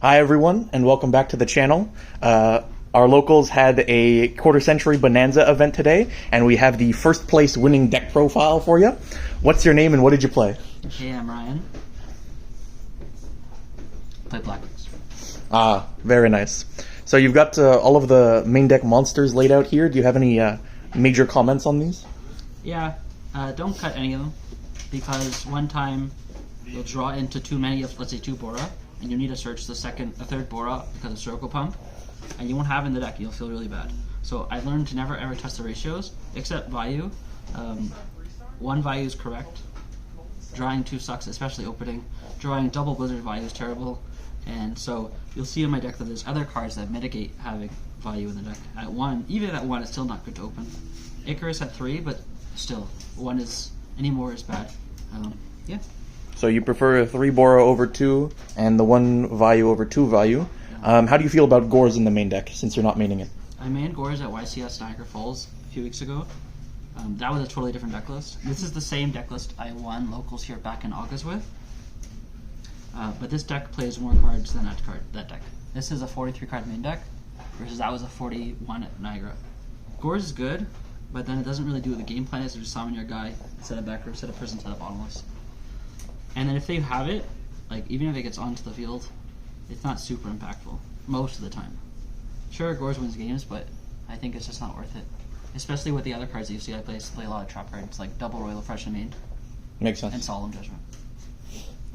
Hi everyone, and welcome back to the channel. Our locals had a quarter-century bonanza event today, and we have the first place winning deck profile for you. What's your name and what did you play? Hey, I'm Ryan. Play Blackwings. Ah, very nice. So you've got all of the main deck monsters laid out here. Do you have any major comments on these? Yeah, don't cut any of them, because one time you'll draw into too many of, let's say, 2 Bora, and you need to search a third Bora because of Circle Pump, and you won't have it in the deck. You'll feel really bad. So I learned to never ever touch the ratios, except Vayu. 1 Vayu is correct. Drawing 2 sucks, especially opening. Drawing double Blizzard Vayu is terrible. And so you'll see in my deck that there's other cards that mitigate having Vayu in the deck. At 1, even at 1, it's still not good to open. Icarus at 3, but still, 1 is, any more is bad. Yeah. So you prefer 3 Bora over 2, and the 1 Vayu over 2 Vayu. How do you feel about Gores in the main deck, since you're not maining it? I mained Gores at YCS Niagara Falls a few weeks ago. That was a totally different deck list. This is the same deck list I won locals here back in August with. But this deck plays more cards than that deck. This is a 43 card main deck, versus that was a 41 at Niagara. Gores is good, but then it doesn't really do what the game plan is. You just summon your guy, set a back row, set a prison, set a bottomless. And then if they have it, like even if it gets onto the field, it's not super impactful most of the time. Sure, Gores wins games, but I think it's just not worth it. Especially with the other cards that you see, I play a lot of trap cards like Double Royal Fresh and Main. Makes sense. And Solemn Judgment.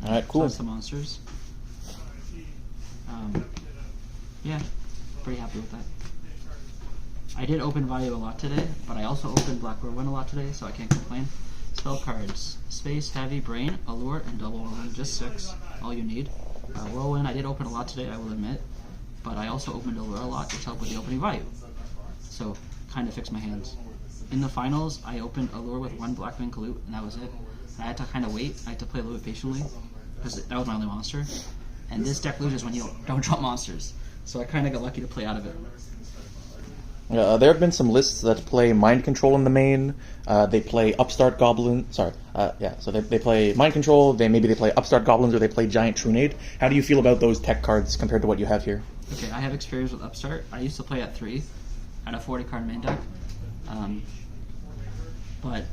Alright, cool. So that's the monsters. Yeah, pretty happy with that. I did open Vayu a lot today, but I also opened Black Whirlwind a lot today, so I can't complain. Spell cards: Space, Heavy, Brain, Allure, and Double Whirlwind. Just 6, all you need. Whirlwind I did open a lot today, I will admit, but I also opened Allure a lot, which helped with the opening Vayu. So, kind of fixed my hands. In the finals, I opened Allure with 1 Blackwing Kalute, and that was it. I had to kind of wait. I had to play a little bit patiently, because that was my only monster. And this deck loses when you don't drop monsters. So I kind of got lucky to play out of it. There have been some lists that play Mind Control in the main. They play Upstart Goblin. Sorry, so they play Mind Control. Maybe they play Upstart Goblins, or they play Giant Trunade. How do you feel about those tech cards compared to what you have here? Okay, I have experience with Upstart. I used to play at 3 at a 40 card main deck, but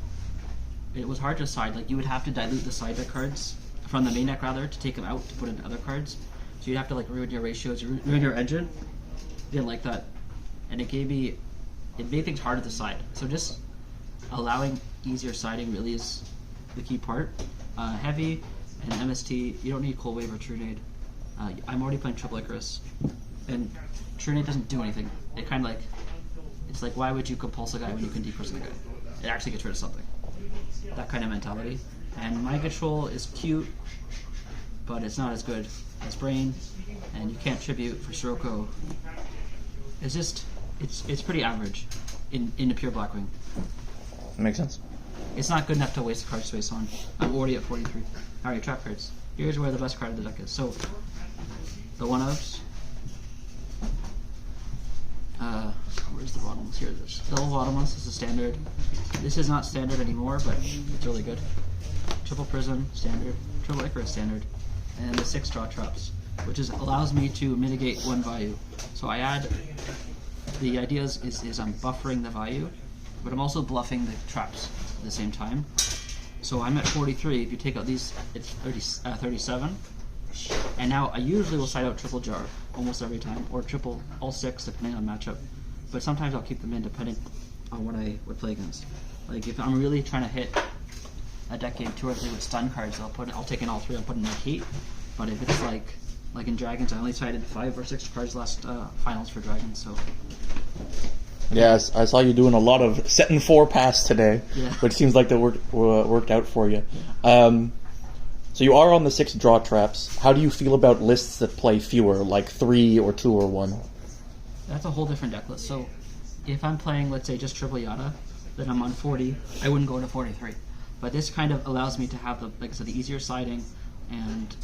it was hard to side. Like you would have to dilute the side deck cards from the main deck rather to take them out to put in other cards. So you'd have to like ruin your ratios, ruin your engine. Didn't like that. And it made things harder to side. So just allowing easier siding really is the key part. Heavy and MST, you don't need Cold Wave or Trunade. I'm already playing Triple Icarus, and Trunade doesn't do anything. It kind of like, it's like, why would you compulse a guy when you can deprison a guy? It actually gets rid of something. That kind of mentality. And Mind Control is cute, but it's not as good as Brain, and you can't tribute for Sirocco. It's just, it's pretty average in the pure Blackwing. Makes sense. It's not good enough to waste card space on. I'm already at 43. Alright, trap cards. Here's where the best card of the deck is. So, the 1-ofs. Where's the bottomless? Here it is. Double bottomless is a standard. This is not standard anymore, but it's really good. Triple Prism, standard. Triple Icarus, standard. And the 6 draw traps, which allows me to mitigate 1 Vayu. So I add, the idea is I'm buffering the Vayu, but I'm also bluffing the traps at the same time. So I'm at 43, if you take out these, it's 37. And now I usually will side out Triple Jar, almost every time, or triple, all 6, depending on matchup. But sometimes I'll keep them in depending on what I would play against. Like if I'm really trying to hit a deck game 2 or 3 with stun cards, I'll take in all 3, I'll put in like heat. But if it's like in Dragons, I only sided 5 or 6 cards last finals for Dragons, so. Yes, I saw you doing a lot of set and 4 pass today, yeah. Which seems like that worked out for you. So you are on the 6 draw traps. How do you feel about lists that play fewer, like 3 or 2 or 1? That's a whole different deck list. So if I'm playing, let's say, just Triple Yada, then I'm on 40, I wouldn't go to 43. But this kind of allows me to have, like I said, the easier siding, and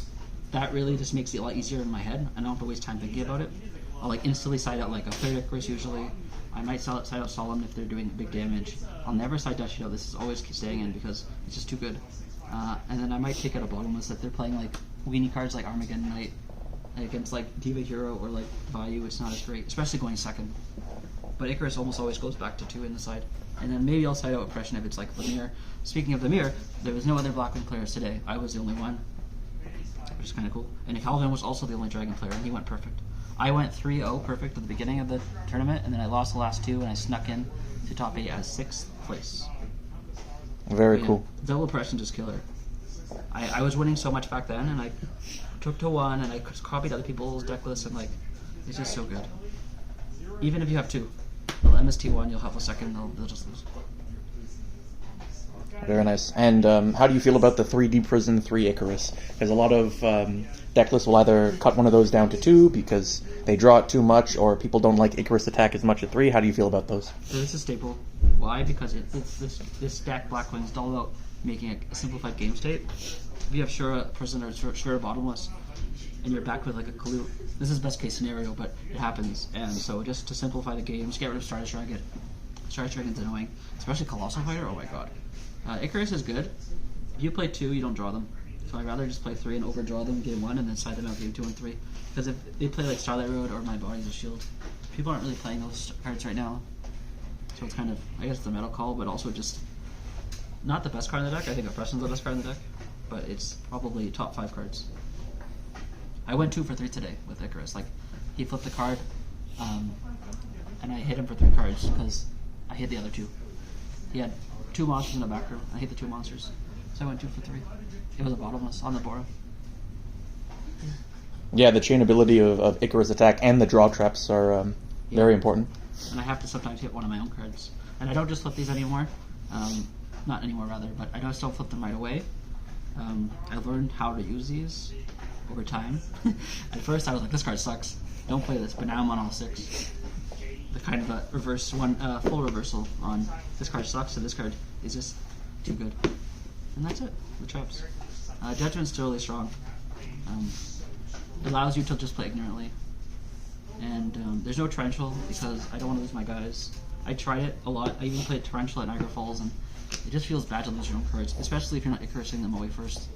that really just makes it a lot easier in my head. I don't have to waste time thinking about it. I'll like instantly side out like a 3rd Icarus usually. I might side out Solemn if they're doing big damage. I'll never side Dushido. This is always staying in because it's just too good. And then I might take out a bottomless if they're playing like weenie cards like Armageddon Knight Against like Diva Hero or like Vayu, it's not as great, especially going second. But Icarus almost always goes back to 2 in the side. And then maybe I'll side out Oppression if it's like Lemire. Speaking of Lemire, there was no other Blackwing players today. I was the only one, which is kind of cool. And Calvin was also the only Dragon player, and he went perfect. I went 3-0 perfect at the beginning of the tournament, and then I lost the last 2, and I snuck in to top 8 as 6th place. Very cool. Double Oppression just killer. I was winning so much back then, and I took to 1, and I copied other people's deck lists, and like, it's just so good. Even if you have 2, they'll MST1, you'll have a second, they'll just lose. Very nice. And how do you feel about the 3D Prison, 3 Icarus? Because a lot of deck lists will either cut one of those down to 2 because they draw it too much, or people don't like Icarus attack as much at 3. How do you feel about those? So this is staple. Why? Because it's this deck Blackwing is all about making a simplified game state. If you have Shura Prison or Shura Bottomless, and you're back with like a Clue, this is best case scenario, but it happens. And so just to simplify the game, just get rid of Stardust Dragon. Stardust Dragon's annoying, especially Colossal Fighter. Oh my god. Icarus is good. If you play 2, you don't draw them. So I'd rather just play 3 and overdraw them game 1 and then side them out game 2 and 3. Because if they play like Starlight Road or My Body's a Shield, people aren't really playing those cards right now. So it's kind of, I guess, the metal call, but also just not the best card in the deck. I think Oppression's the best card in the deck, but it's probably top 5 cards. I went 2 for 3 today with Icarus. Like, he flipped a card, and I hit him for 3 cards because I hit the other 2. He had 2 monsters in the back row. I hit the 2 monsters. So I went 2 for 3. It was a bottomless on the Bora. Yeah, the chain ability of Icarus attack and the draw traps are very important. And I have to sometimes hit one of my own cards. And I don't just flip these anymore. Not anymore, rather, but I just don't flip them right away. I've learned how to use these over time. At first I was like, this card sucks. Don't play this. But now I'm on all 6. The kind of a reverse one, full reversal on this card sucks, and this card is just too good. And that's it. The traps. Judgment's still really strong. It allows you to just play ignorantly. And there's no Torrential because I don't want to lose my guys. I tried it a lot. I even played Torrential at Niagara Falls, and it just feels bad to lose your own cards, especially if you're not Icarusing them away first.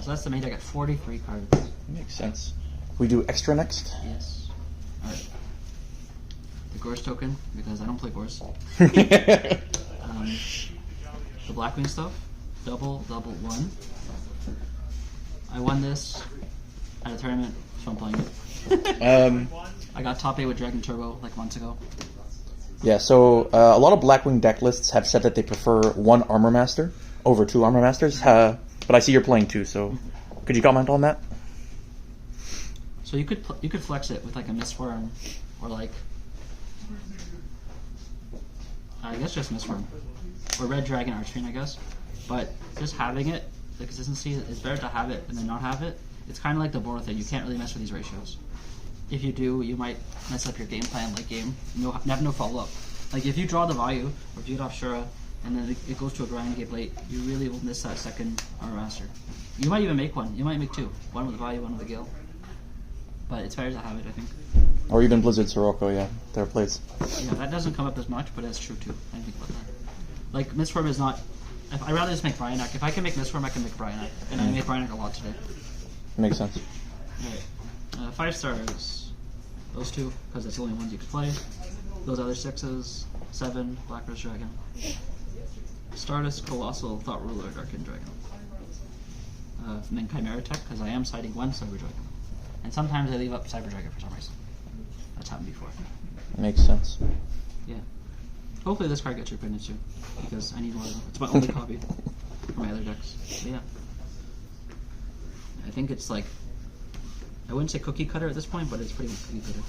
So that's the main deck at 43 cards. Makes sense. We do extra next? Yes. Alright. The Gorse token, because I don't play Gorse. The Blackwing stuff. Double 1. I won this at a tournament, so I'm playing it. I got top 8 with Dragon Turbo like months ago. Yeah, so a lot of Blackwing deck lists have said that they prefer 1 Armor Master over 2 Armor Masters, but I see you're playing 2, so could you comment on that? So you could flex it with like a Mistform, or like, I guess just Mistform, or Red Dragon Archfiend, I guess. But just having it, the consistency is better to have it and then not have it. It's kind of like the Bora thing. You can't really mess with these ratios. If you do, you might mess up your game plan late game. Have no follow up. Like if you draw the value or if you get off Shura and then it goes to a grind game late, you really will miss that second Armor Master. You might even make one. You might make 2. One with the value, one with the Gale. But it's better to have it, I think. Or even Blizzard Sirocco, yeah. There are plays. Yeah, that doesn't come up as much, but that's true too. I didn't think about that. Like Mistform is not. I'd rather just make Bryanak. If I can make Mistform, I can make Bryanak, and I made Bryanak a lot today. Makes sense. Alright. 5 stars. Those 2, because that's the only ones you can play. Those other 6s. 7, Black Rose Dragon. Stardust, Colossal, Thought Ruler, Darkin Dragon. And then Chimera Tech, because I am siding 1 Cyber Dragon. And sometimes I leave up Cyber Dragon for some reason. That's happened before. Makes sense. Yeah. Hopefully this card gets reprinted too, because I need more of them. It's my only copy for my other decks. But yeah. I think it's like, I wouldn't say cookie cutter at this point, but it's pretty much cookie cutter.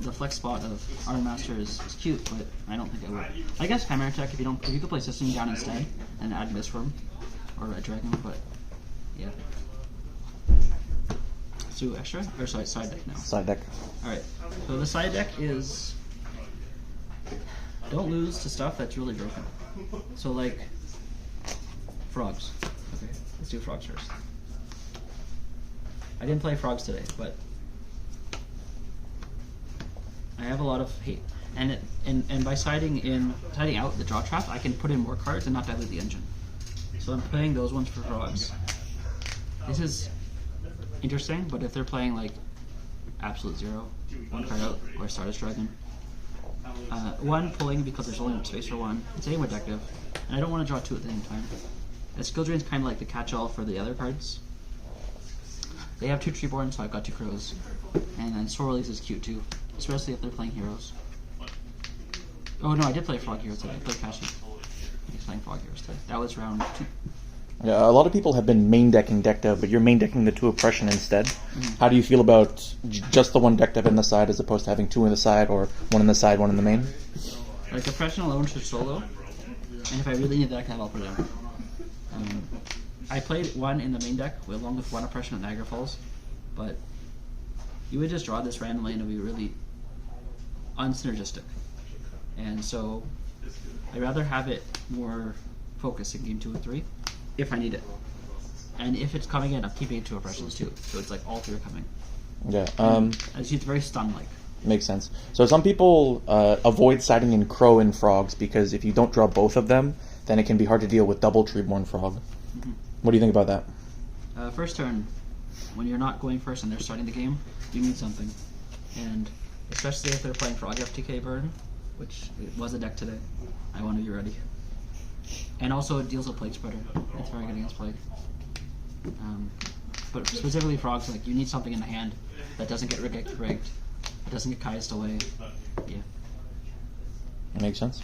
The flex spot of Armor Master is cute, but I don't think I would. I guess Chimera Tech if you could play System down instead and add Mistform or Red Dragon, but yeah. Let's do extra or side deck now. Side deck. All right. So the side deck is don't lose to stuff that's really broken. So like frogs. Okay, let's do frogs first. I didn't play frogs today, but I have a lot of hate. And by siding out the draw trap, I can put in more cards and not dilute the engine. So I'm playing those ones for frogs. This is interesting, but if they're playing like Absolute Zero, one card out, or Stardust Dragon, one pulling because there's only space for one, same with Detective, and I don't want to draw two at the same time. And Skill Drain's kind of like the catch-all for the other cards. They have 2 Treeborn, so I've got 2 Crows, and then Sword Release is cute too, especially if they're playing heroes. Oh no, I did play Frog Hero today. I played Kashi. He's playing Frog Heroes today. That was round 2. Yeah, a lot of people have been main decking Deck Dev, but you're main decking the 2 Oppression instead. Mm-hmm. How do you feel about just the 1 Deck Dev in the side as opposed to having 2 in the side, or 1 in the side, 1 in the main? Like Oppression alone should solo, and if I really need that, I'll put it out. I played 1 in the main deck along with 1 Oppression at Niagara Falls, but you would just draw this randomly and it would be really unsynergistic. And so I'd rather have it more focused in game 2 and 3 if I need it. And if it's coming in, I'm keeping it 2 Oppressions too. So it's like all 3 are coming. Yeah. It's very stun-like. Makes sense. So some people avoid siding in Crow and Frogs because if you don't draw both of them, then it can be hard to deal with double Treeborn Frog. Mm-hmm. What do you think about that? First turn, when you're not going first and they're starting the game, you need something. And especially if they're playing Frog FTK Burn, which it was a deck today, I want to be ready. And also it deals with Plague Spreader. It's very good against Plague. But specifically Frogs, like you need something in the hand that doesn't get rigged, it doesn't get Kai'd away. Yeah. That makes sense.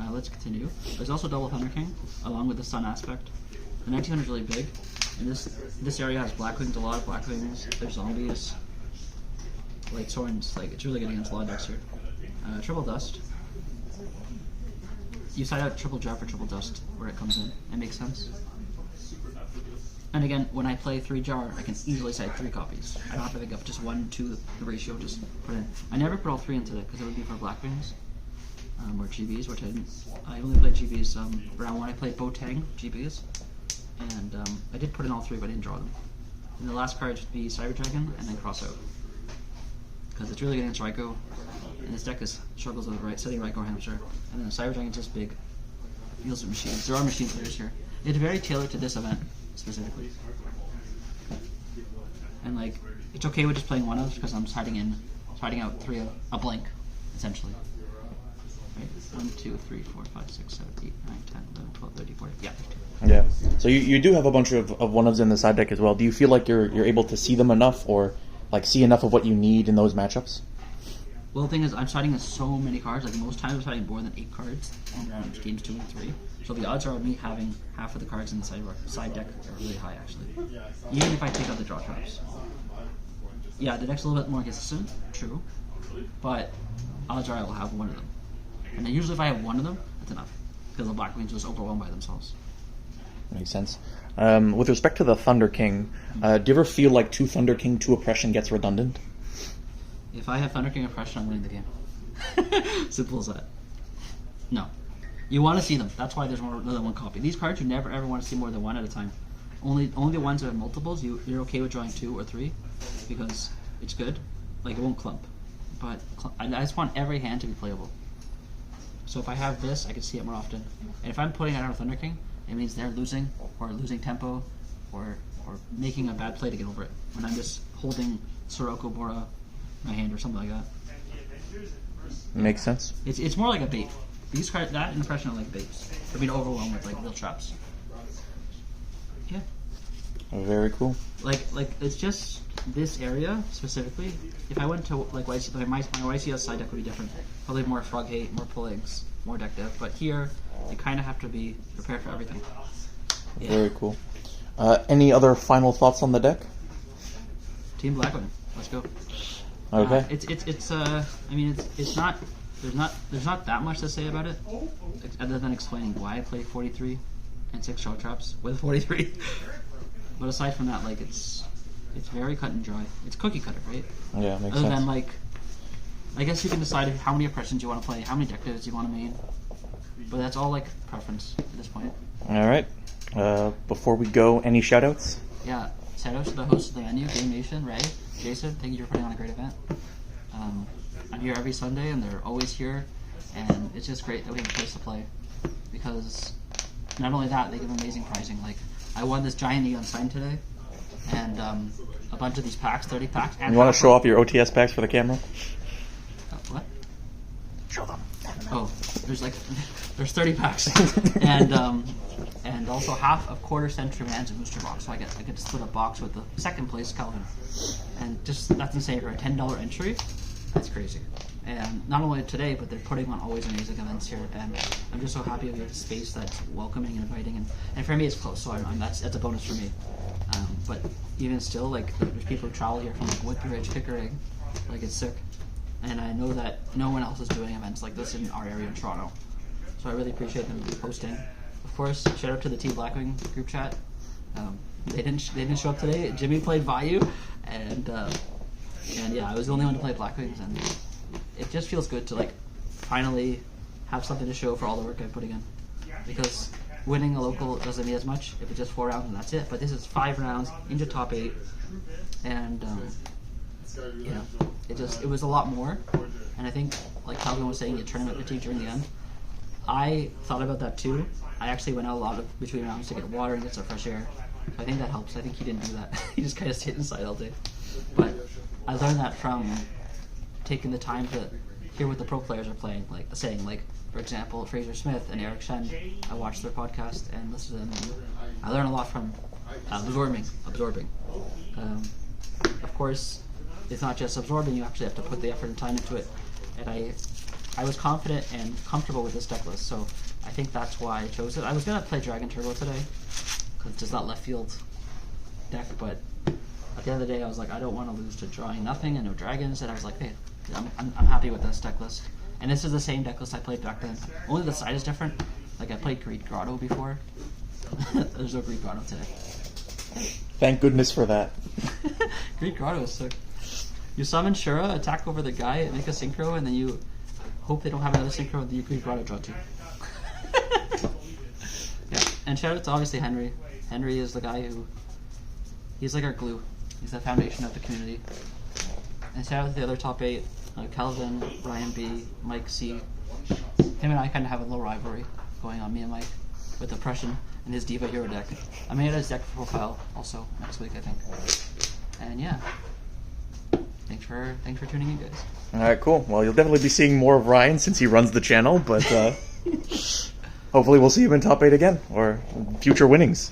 Let's continue. There's also Double Thunder King, along with the Sun aspect. The 1900 is really big, and this area has Blackwings, a lot of Blackwings. There's zombies, like Sorns. Like it's really good against a lot of decks here. Triple Dust. You side out Triple Jar for Triple Dust where it comes in. It makes sense. And again, when I play 3 Jar, I can easily side 3 copies. I don't have to think of just 1, 2, the ratio. Just put in. I never put all 3 into it because it would be for Blackwings. Or GBs, which I didn't. I only played GBs round 1. I played Botang GBs, and I did put in all 3, but I didn't draw them. And the last card would be Cyber Dragon, and then Cross Out, because it's really good against Raikou, and this deck struggles with setting Raikou Hamster. And then the Cyber Dragon's just big. Deals with machines. There are machine players here. It's very tailored to this event specifically, and like it's okay with just playing 1 of because I'm siding out 3 of a blank, essentially. 1, 2, 3, 4, 5, 6, 7, 8, 9, 10, 11, 12, 13, 14. Yeah, 15. Yeah. So you do have a bunch of 1-ofs in the side deck as well. Do you feel like you're able to see them enough, or like see enough of what you need in those matchups? Well, the thing is, I'm siding with so many cards. Like most times, I'm siding more than 8 cards around games 2 and 3. So the odds are of me having half of the cards in the side deck are really high, actually. Even if I take out the draw traps. Yeah, the deck's a little bit more consistent, true, but odds are I will have 1 of them. And then usually if I have 1 of them, that's enough. Because the Blackwings just overwhelmed by themselves. Makes sense. With respect to the Thunder King, do you ever feel like 2 Thunder King, 2 Oppression gets redundant? If I have Thunder King Oppression, I'm winning the game. Simple as that. No. You want to see them. That's why there's more than 1 copy. These cards, you never ever want to see more than 1 at a time. Only the ones that have multiples, you're okay with drawing 2 or 3. Because it's good. Like, it won't clump. But I just want every hand to be playable. So if I have this, I can see it more often. And if I'm putting out a Thunder King, it means they're losing, or losing tempo, or making a bad play to get over it. When I'm just holding Sirocco Bora in my hand or something like that. Makes sense. It's more like a bait. These cards, that and Oppression are like baits. They're being overwhelmed with like real traps. Yeah. Very cool. Like it's just this area specifically. If I went to like my YCS side deck would be different. Probably more Frog Hate, more Plagues, more Deck Dev. But here, you kind of have to be prepared for everything. Yeah. Very cool. Any other final thoughts on the deck? Team Blackwing. Let's go. Okay. It's not. There's not that much to say about it, other than explaining why I play 43 and 6 draw traps with 43. But aside from that, like it's very cut and dry. It's cookie cutter, right? Yeah, makes sense. Other than like, I guess you can decide how many Oppressions you want to play, how many deck devs you want to main. But that's all like preference at this point. All right. Before we go, any shoutouts? Yeah, shoutouts to the hosts of the venue, GameNation, Ray, Jason. Thank you for putting on a great event. I'm here every Sunday, and they're always here, and it's just great that we have a place to play. Because not only that, they give amazing pricing. Like I won this giant neon sign today and a bunch of these packs, 30 packs. And You want to show off your OTS packs for the camera? What? Show them. Oh, there's 30 packs, and also half of quarter century Bonanza booster box. So I get to split a box with the second place Calvin, and just that's insane for a $10 entry. That's crazy. And not only today, but they're putting on always amazing events here, and I'm just so happy we have a space that's welcoming and inviting, and for me it's close, so that's a bonus for me. But even still, like there's people who travel here from like Whitby Ridge, Pickering, like it's sick. And I know that no one else is doing events like this in our area in Toronto. So I really appreciate them hosting. Of course, shout out to the Team Blackwing group chat. They didn't show up today. Jimmy played Vayu, and yeah, I was the only one to play Blackwings, and it just feels good to like finally have something to show for all the work I'm putting in. Because winning a local doesn't mean as much if it's just 4 rounds and that's it. But this is 5 rounds into top 8, and you know, it was a lot more. And I think, like Calvin was saying, you tournament fatigue during the end. I thought about that too. I actually went out a lot between rounds to get water and get some fresh air. So I think that helps. I think he didn't do that. He just kind of stayed inside all day. But I learned that from taking the time to hear what the pro players are saying. Like, for example, Fraser Smith and Eric Shen. I watched their podcast and listened to them. And I learned a lot from absorbing. Of course, it's not just absorbing. You actually have to put the effort and time into it. And I was confident and comfortable with this deck list, so I think that's why I chose it. I was gonna play Dragon Turbo today because it's just not left field deck, but at the end of the day, I was like, I don't want to lose to drawing nothing and no dragons, and I was like, hey, I'm happy with this deck list. And this is the same deck list I played back then. Only the side is different. Like I played Greed Grotto before. There's no Greed Grotto today. Thank goodness for that. Greed Grotto is sick. You summon Shura, attack over the guy, make a synchro, and then you hope they don't have another synchro with the Greed Grotto draw too. Yeah, and shout out to obviously Henry. Henry is the guy he's like our glue. He's the foundation of the community. And shout out to the other top 8, Calvin, Ryan B, Mike C. Him and I kind of have a little rivalry going on, me and Mike, with Oppression and his Diva Hero deck. I made his deck profile also next week, I think. And yeah, thanks for tuning in, guys. Alright, cool. Well, you'll definitely be seeing more of Ryan since he runs the channel, but hopefully we'll see him in top 8 again, or future winnings.